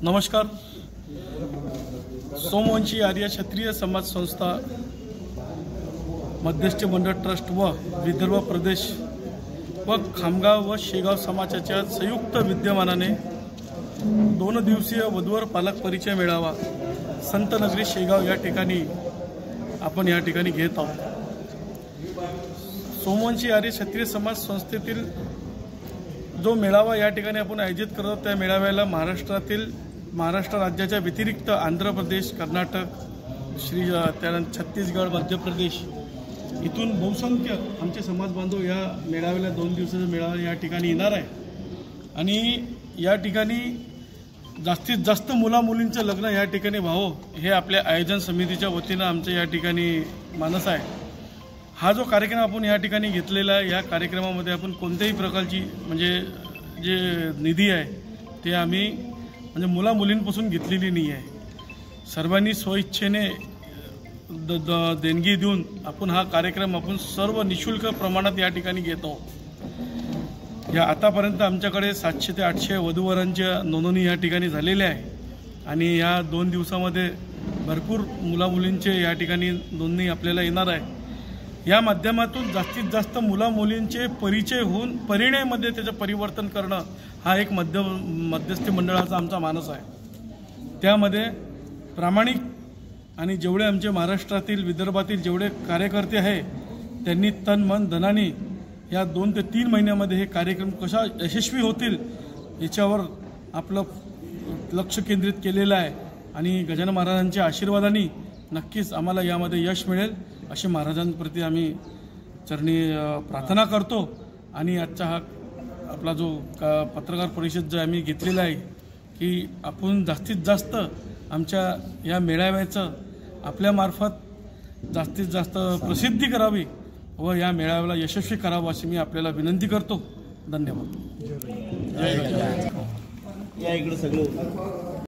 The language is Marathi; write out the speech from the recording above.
नमस्कार. सोमवंशी आर्य क्षत्रिय समाज संस्था मध्यस्थी मंडळ ट्रस्ट व विदर्भ प्रदेश व खामगाव व शेगाव समाजाच्या संयुक्त विद्यमानाने 2 दिवसीय वधूवर पालक परिचय मेळावा संत नगरी शेगाव या ठिकाणी आपण या ठिकाणी घेत आहोत. सोमवंशी आर्य क्षत्रिय समाज संस्थेतील जो मेळावा या ठिकाणी आपण आयोजित करतो त्या मेळाव्याला महाराष्ट्र राज्याच्या व्यतिरिक्त आंध्र प्रदेश, कर्नाटक, त्यानंतर छत्तीसगड, मध्य प्रदेश इथून बहुसंख्य आमचे समाज बांधव या मेळाव्याला 2 दिवसाचा मेळावा या ठिकाणी येणार आहे. आणि या ठिकाणी जास्तीत जास्त मुलामुलींचं लग्न या ठिकाणी व्हावं हे आपल्या आयोजन समितीच्या वतीनं आमचं या ठिकाणी मानस आहे. हा जो कार्यक्रम आपण या ठिकाणी घेतलेला आहे या कार्यक्रमामध्ये आपण कोणत्याही प्रकारची म्हणजे जे निधी आहे ते आम्ही म्हणजे मुलामुलींपासून घेतलेली नाही आहे. सर्वांनी स्वइच्छेने देणगी देऊन आपण हा कार्यक्रम आपण सर्व निशुल्क प्रमाणात या ठिकाणी घेतो. या आतापर्यंत आमच्याकडे 700 ते 800 वधूवरांच्या नोंदणी या ठिकाणी झालेल्या आहे आणि या 2 दिवसामध्ये भरपूर मुलामुलींचे या ठिकाणी नोंदणी आपल्याला येणार आहे. या माध्यमातून जास्तीत जास्त मुलामुलींचे परिचय होऊन परिणयमध्ये त्याचं परिवर्तन करणं हा एक मध्यस्थी मंडळाचा आमचा मानस आहे. त्यामध्ये प्रामाणिक आणि जेवढे आमचे महाराष्ट्रातील विदर्भातील जेवढे कार्यकर्ते आहे त्यांनी तन मन धनाने या 2 ते 3 महिन्यामध्ये हे कार्यक्रम कशा यशस्वी होतील याच्यावर आपलं लक्ष केंद्रित केलेलं आहे. आणि गजानन महाराजांच्या आशीर्वादाने नक्कीच आम्हाला यामध्ये यश मिळेल अशी महाराजांप्रती आम्ही चरणी प्रार्थना करतो. आणि आजचा हा आपला जो पत्रकार परिषद जो आम्ही घेतलेला आहे की आपण जास्तीत जास्त आमच्या या मेळाव्याचं आपल्यामार्फत जास्तीत जास्त प्रसिद्धी करावी व या मेळाव्याला यशस्वी करावं अशी मी आपल्याला विनंती करतो. धन्यवाद. या इकडे सगळं